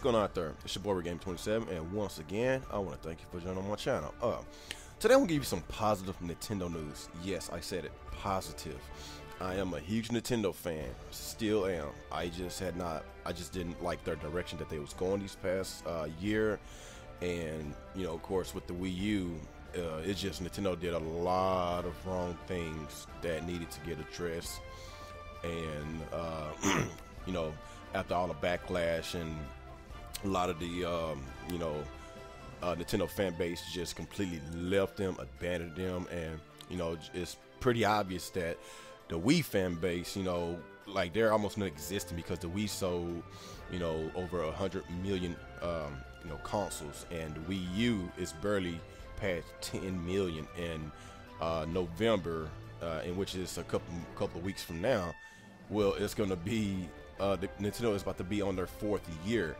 going on out there? It's your boy Game27, and once again, I want to thank you for joining my channel. Today I'm going to give you some positive Nintendo news. Yes, I said it, positive. I am a huge Nintendo fan, still am. I just didn't like their direction that they was going these past year. And, you know, of course, with the Wii U, it's just Nintendo did a lot of wrong things that needed to get addressed. And, you know, after all the backlash and a lot of the, Nintendo fan base just completely left them, abandoned them. And, you know, it's pretty obvious that the Wii fan base, you know, like they're almost non-existent because the Wii sold, you know, over 100 million, consoles, and the Wii U is barely past 10 million in November, in which is a couple of weeks from now. Well, it's going to be Nintendo is about to be on their 4th year.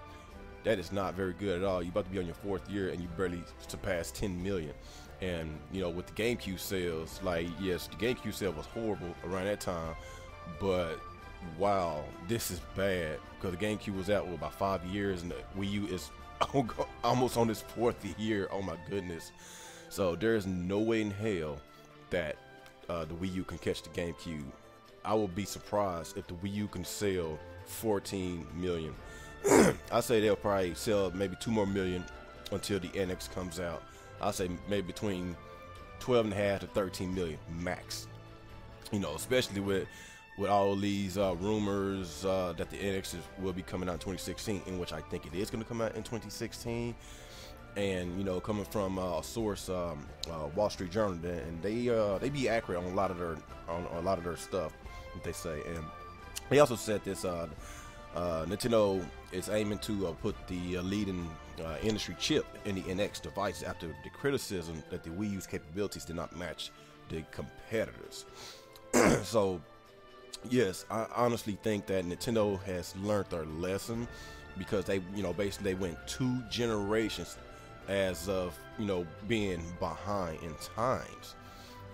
That is not very good at all. You're about to be on your 4th year and you barely surpassed 10 million. And, you know, with the GameCube sales, like, yes, the GameCube sale was horrible around that time, but wow, this is bad because the GameCube was out for about 5 years and the Wii U is almost on its 4th year. Oh my goodness. So there is no way in hell that the Wii U can catch the GameCube. I will be surprised if the Wii U can sell 14 million. I say they'll probably sell maybe 2 more million until the NX comes out. I say maybe between 12.5 to 13 million max. You know, especially with all these rumors that the NX will be coming out in 2016, in which I think it is going to come out in 2016. And, you know, coming from a source, Wall Street Journal, and they be accurate on a lot of their stuff that they say. And they also said this. Nintendo is aiming to put the leading industry chip in the NX device after the criticism that the Wii U's capabilities did not match the competitors. So, yes, I honestly think that Nintendo has learned their lesson because they, you know, basically they went 2 generations as of, you know, being behind in times,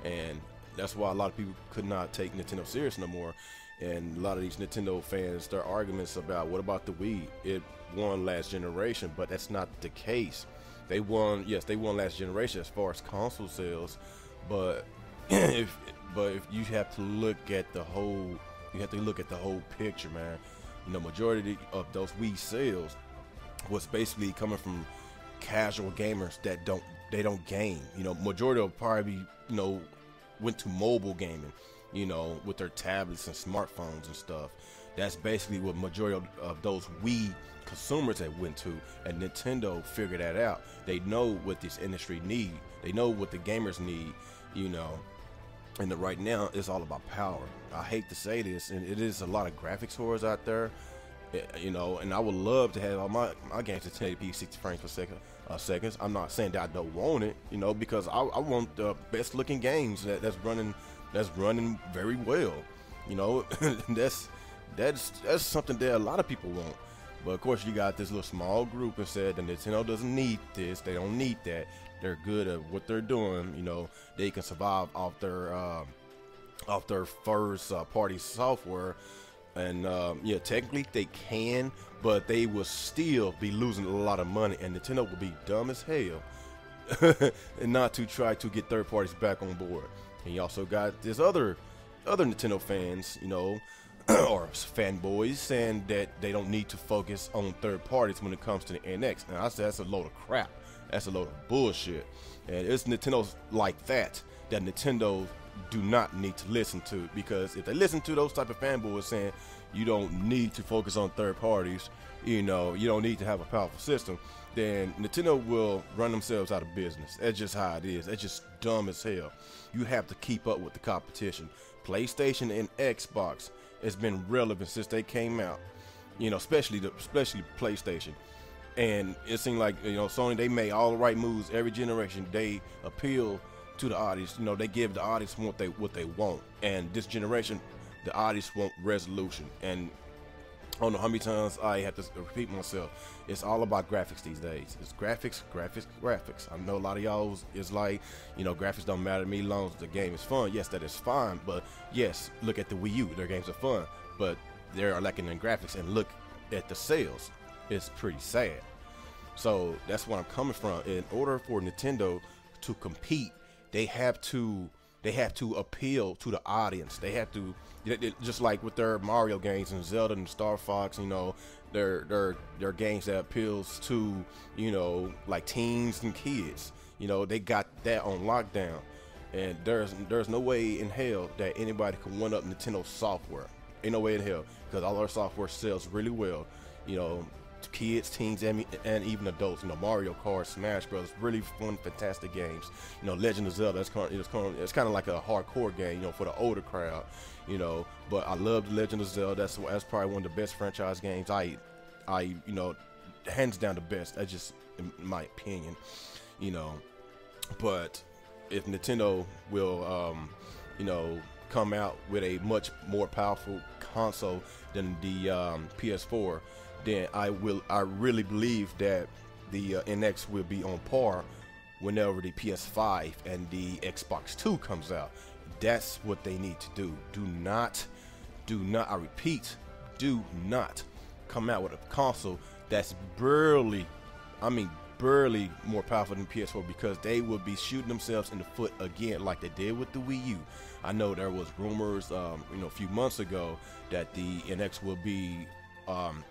and that's why a lot of people could not take Nintendo serious no more. And a lot of these Nintendo fans, their arguments about what about the Wii? It won last generation, but that's not the case. They won, yes, they won last generation as far as console sales, but if you have to look at the whole, picture, man. You know, majority of those Wii sales was basically coming from casual gamers that don't game. You know, majority will probably be, you know, went to mobile gaming, you know, with their tablets and smartphones and stuff. That's basically what majority of those Wii consumers that went to, and Nintendo figured that out. They know what this industry need. They know what the gamers need, you know. And right now, it's all about power. I hate to say this, and it is a lot of graphics whores out there, you know. And I would love to have all my games at 1080p, 60 frames per second. Seconds. I'm not saying that I don't want it, you know, because I want the best looking games that's running very well, you know. that's something that a lot of people want. But of course, you got this little small group that said that Nintendo doesn't need this, they don't need that, they're good at what they're doing, you know, they can survive off their first party software. And yeah, technically they can, but they will still be losing a lot of money, and Nintendo will be dumb as hell and not to try to get third parties back on board. And you also got this other Nintendo fans, you know, or fanboys, saying that they don't need to focus on third parties when it comes to the NX. And I said that's a load of crap. That's a load of bullshit. And it's Nintendo's like that Nintendo do not need to listen to, because if they listen to those type of fanboys saying you don't need to focus on third parties, you know, you don't need to have a powerful system, then Nintendo will run themselves out of business. That's just how it is. That's just dumb as hell. You have to keep up with the competition. PlayStation and Xbox has been relevant since they came out, you know, especially PlayStation. And it seemed like, you know, Sony, they made all the right moves every generation. They appeal to the audience, you know, they give the audience what they want. And this generation, the audience want resolution. And I don't know how many times I have to repeat myself. It's all about graphics these days. It's graphics. I know a lot of y'all is like, you know, graphics don't matter to me as long as the game is fun. Yes, that is fine. But yes, look at the Wii U. Their games are fun, but they're lacking in graphics. And look at the sales. is pretty sad. So that's where I'm coming from. In order for Nintendo to compete, they have to appeal to the audience. They have to, just like with their Mario games and Zelda and Star Fox, you know, they're games that appeals to, you know, like teens and kids. You know, they got that on lockdown, and there's no way in hell that anybody can one up Nintendo software. Ain't no way in hell, because all our software sells really well. You know, to kids, teens, and even adults. You know, Mario Kart, Smash Bros, really fun, fantastic games. You know, Legend of Zelda, it's kind of like a hardcore game, you know, for the older crowd. You know, but I love the Legend of Zelda. That's probably one of the best franchise games. I you know, hands down the best. That's just in my opinion. You know, but if Nintendo will, you know, come out with a much more powerful console than the PS4, then I really believe that the NX will be on par whenever the PS5 and the Xbox 2 comes out. That's what they need to do. Do not, I repeat, do not come out with a console that's barely more powerful than PS4, because they will be shooting themselves in the foot again, like they did with the Wii U. I know there was rumors, you know, a few months ago that the NX will be,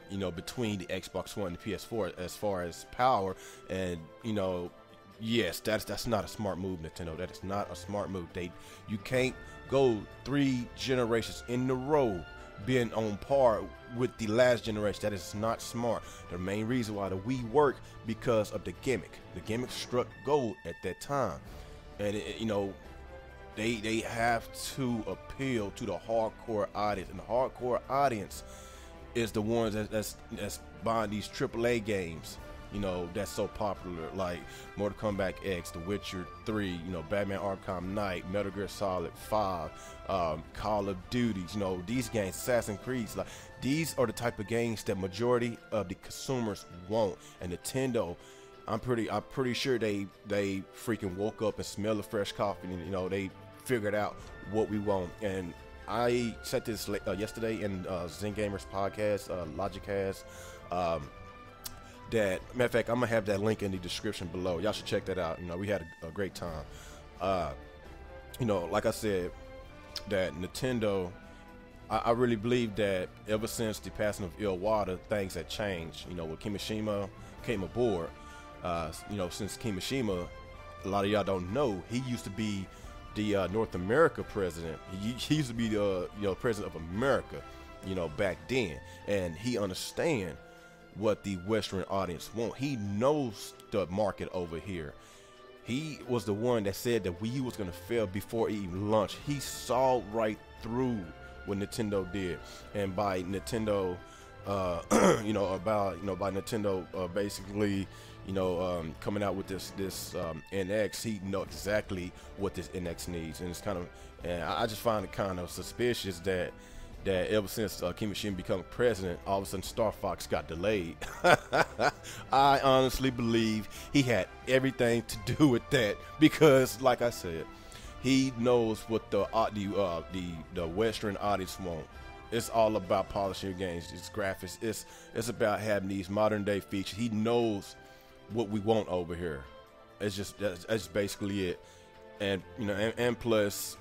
you know, between the Xbox One and the PS4 as far as power, and you know, yes, that's not a smart move, Nintendo. That is not a smart move. You can't go 3 generations in a row being on par with the last generation. That is not smart. The main reason why the Wii worked, because of the gimmick. The gimmick struck gold at that time, and you know, they have to appeal to the hardcore audience, and the hardcore audience is the ones that's buying these AAA games, you know, that's so popular, like Mortal Kombat X, The Witcher 3, you know, Batman Arkham Knight, Metal Gear Solid 5, Call of Duty, you know, these games, Assassin's Creed, like these are the type of games that majority of the consumers want. And Nintendo, I'm pretty sure they freaking woke up and smelled the fresh coffee, and you know, they figured out what we want. And I said this yesterday in Zen Gamers podcast, Logikast. That matter of fact, I'm gonna have that link in the description below. Y'all should check that out. You know, we had a great time. You know, like I said, that Nintendo, I really believe that ever since the passing of Iwata, things have changed. You know, when Kimishima came aboard, you know, since Kimishima, a lot of y'all don't know, he used to be the North America president. He used to be the, you know, president of America, you know, back then, and he understand what the Western audience want. He knows the market over here. He was the one that said that Wii U was going to fail before it even launched. He saw right through what Nintendo did, and by Nintendo, you know, by Nintendo basically, you know, coming out with this NX, he know exactly what this NX needs, and it's kind of, and I just find it kind of suspicious that ever since Kimishima became president, all of a sudden Star Fox got delayed. I honestly believe he had everything to do with that, because, like I said, he knows what the Western audience want. It's all about polishing your games, it's graphics, it's about having these modern day features. He knows what we want over here. That's basically it. And you know, and plus,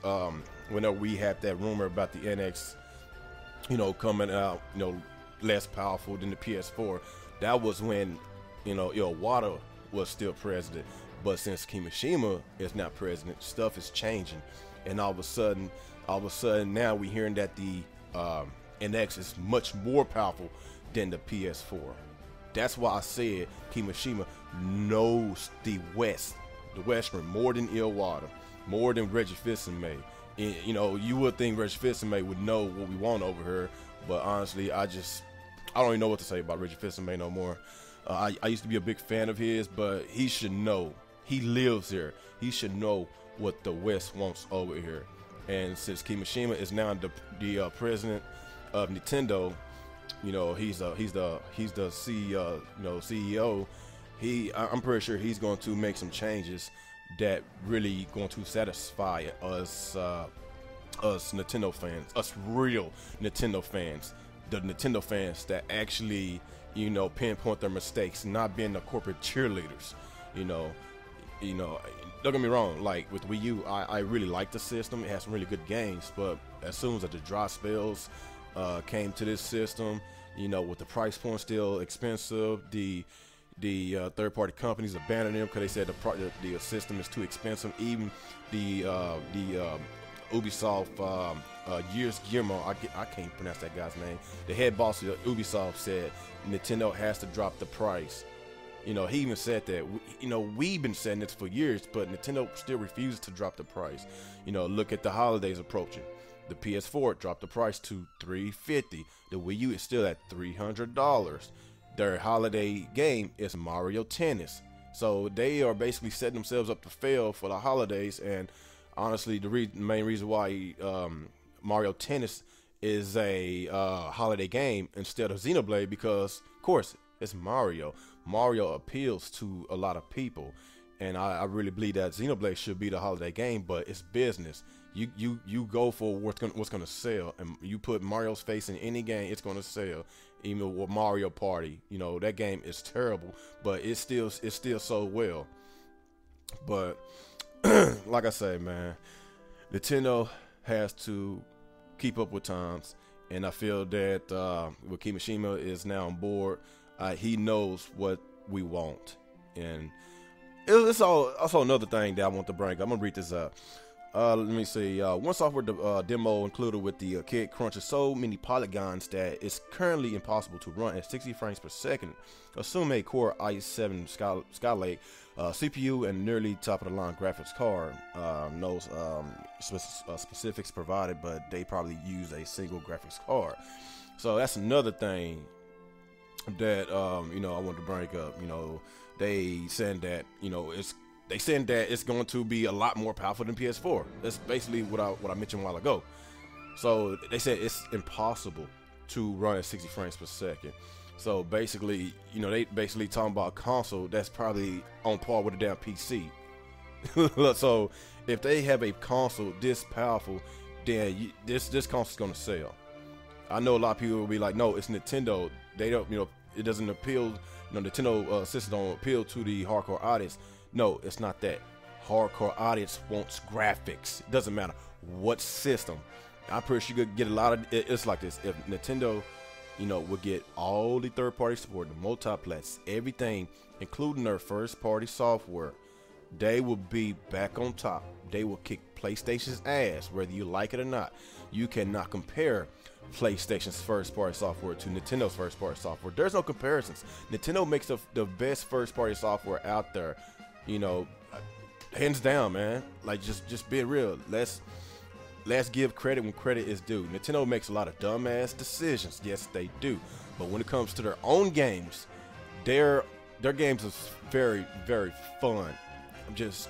whenever we had that rumor about the NX, you know, coming out, you know, less powerful than the PS4, that was when, you know, Iwata was still president. But since Kimishima is not president, stuff is changing, and all of a sudden now we're hearing that the NX is much more powerful than the PS4. That's why I said Kimishima knows the Western more than Iwata, more than Reggie Fils-Aimé. You know, you would think Reggie Fils-Aimé would know what we want over here, but honestly, I don't even know what to say about Reggie Fils-Aimé no more. I used to be a big fan of his, but he should know. He lives here. He should know what the West wants over here. And since Kimishima is now the president of Nintendo, you know, he's the CEO, you know, CEO. I'm pretty sure he's going to make some changes that really going to satisfy us Nintendo fans, us real Nintendo fans. the Nintendo fans that actually, you know, pinpoint their mistakes, not being the corporate cheerleaders. You know, don't get me wrong. Like with Wii U, I really like the system. It has some really good games, but as soon as the dry spells came to this system, you know, with the price point still expensive, the third-party companies abandoned them because they said the system is too expensive. Even the Ubisoft years Guillermo, I can't pronounce that guy's name. The head boss of Ubisoft said Nintendo has to drop the price. You know, he even said that. You know, we've been saying this for years, but Nintendo still refuses to drop the price. You know, look at the holidays approaching. The PS4 dropped the price to $350. The Wii U is still at $300. Their holiday game is Mario Tennis. So they are basically setting themselves up to fail for the holidays. And honestly, the main reason why Mario Tennis is a holiday game instead of Xenoblade, because of course it's Mario. Mario appeals to a lot of people, and I really believe that Xenoblade should be the holiday game, but it's business. You go for what's gonna sell, and you put Mario's face in any game, it's gonna sell. Even with Mario Party, you know, that game is terrible, but it's still sold well. But like I say, man, Nintendo has to keep up with times, and I feel that with Kimishima is now on board. He knows what we want, and it's also another thing that I want to bring up. I'm gonna read this up. Let me see. One software demo included with the kit crunches so many polygons that it's currently impossible to run at 60 frames per second. Assume a Core i7 Skylake CPU and nearly top-of-the-line graphics card. No specifics provided, but they probably use a single graphics card. So that's another thing that you know, I want to bring up. You know, they said that, you know, they said that it's going to be a lot more powerful than PS4. That's basically what I mentioned a while ago. So they said it's impossible to run at 60 frames per second. So basically, you know, they basically talking about a console that's probably on par with a damn PC. So if they have a console this powerful, then this console's gonna sell. I know a lot of people will be like, no, it's Nintendo. They don't, you know, it doesn't appeal. You know, Nintendo system don't appeal to the hardcore audience. No, it's not that. Hardcore audience wants graphics. It doesn't matter what system. I'm pretty sure you could get a lot of. It's like this. If Nintendo, you know, would get all the third-party support, the multiplats, everything, including their first-party software, they will be back on top. They will kick PlayStation's ass, whether you like it or not. You cannot compare PlayStation's first-party software to Nintendo's first-party software. There's no comparisons. Nintendo makes the best first-party software out there. You know, hands down, man. Like, just be real. Let's give credit when credit is due. Nintendo makes a lot of dumbass decisions. Yes, they do. But when it comes to their own games, their games is very, very fun. I'm just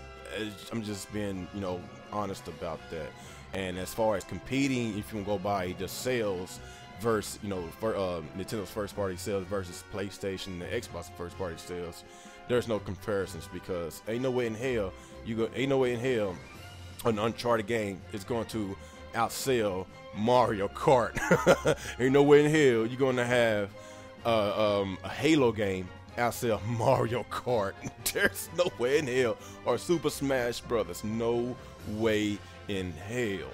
being, you know, honest about that. And as far as competing, if you can go by the sales versus, you know, for Nintendo's first-party sales versus PlayStation and Xbox first-party sales, there's no comparisons, because ain't no way in hell an Uncharted game is going to outsell Mario Kart. Ain't no way in hell you're going to have a Halo game outsell Mario Kart. There's no way in hell. Or Super Smash Brothers. No way in hell.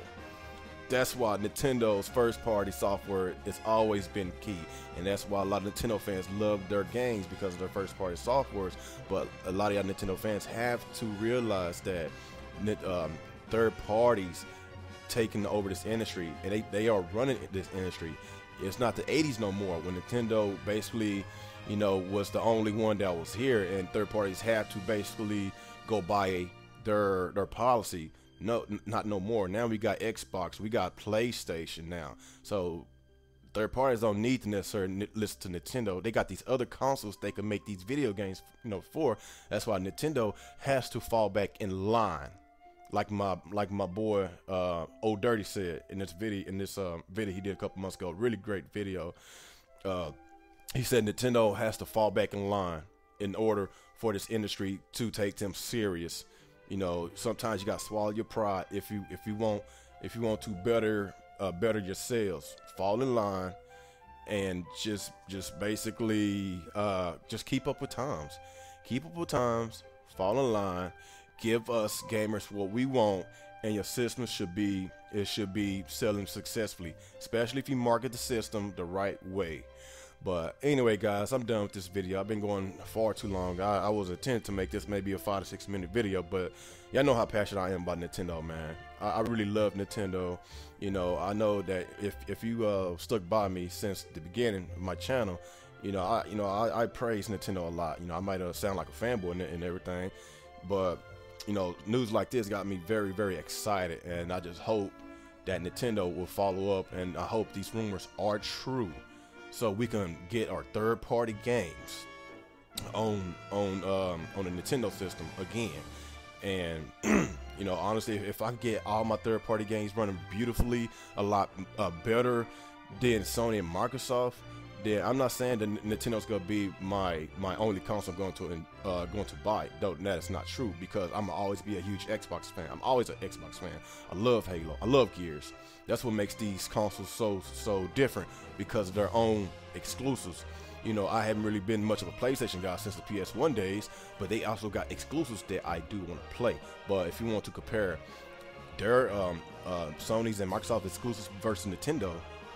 That's why Nintendo's first-party software has always been key, and that's why a lot of Nintendo fans love their games, because of their first-party softwares. But a lot of y'all Nintendo fans have to realize that third parties taking over this industry, and they are running this industry. It's not the 80s no more, when Nintendo basically, you know, was the only one that was here, and third parties had to basically go by their policy. No, not no more. Now we got Xbox, we got PlayStation now. So third parties don't need to necessarily listen to Nintendo. They got these other consoles they can make these video games, you know, for. That's why Nintendo has to fall back in line. Like my boy Old Dirty said in this video he did a couple months ago. Really great video. He said Nintendo has to fall back in line in order for this industry to take them serious. You know, sometimes you got to swallow your pride if you want to better your sales. Fall in line and just basically just keep up with times. Keep up with times, fall in line, give us gamers what we want, and your system should be selling successfully, especially if you market the system the right way. But anyway, guys, I'm done with this video. I've been going far too long. I was intending to make this maybe a 5 to 6 minute video, but y'all know how passionate I am about Nintendo, man. I really love Nintendo. You know, I know that if you stuck by me since the beginning of my channel, I praise Nintendo a lot. You know, I might sound like a fanboy and everything, but you know, news like this got me very, very excited, and I just hope that Nintendo will follow up, and I hope these rumors are true, so we can get our third-party games on the Nintendo system again. And you know, honestly, if I get all my third-party games running beautifully, a lot better than Sony and Microsoft, then I'm not saying that Nintendo's gonna be my only console I'm going to buy. Though that is not true, because I'm gonna always be a huge Xbox fan. I'm always an Xbox fan. I love Halo. I love Gears. That's what makes these consoles so different, because of their own exclusives. You know, I haven't really been much of a PlayStation guy since the PS1 days, but they also got exclusives that I do want to play. But if you want to compare their Sony's and Microsoft exclusives versus Nintendo,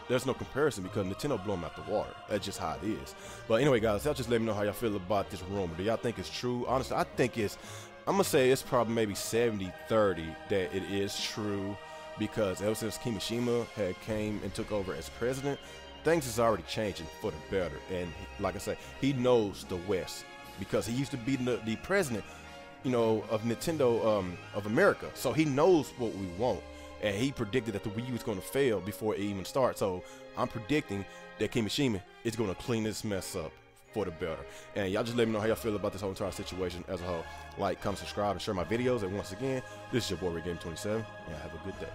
there's no comparison, because Nintendo blew them out the water. That's just how it is. But anyway, guys, y'all just let me know how y'all feel about this rumor. Do y'all think it's true? Honestly, I think I'm gonna say it's probably maybe 70-30 that it is true, because ever since Kimishima had came and took over as president, things is already changing for the better. And like I said, he knows the West, because he used to be the president, you know, of Nintendo of America. So he knows what we want. And he predicted that the Wii U was going to fail before it even starts. So I'm predicting that Kimishima is going to clean this mess up for the better. And y'all just let me know how y'all feel about this whole entire situation as a whole. Like, comment, subscribe, and share my videos. And once again, this is your boy Reboot Gaming 27, and have a good day.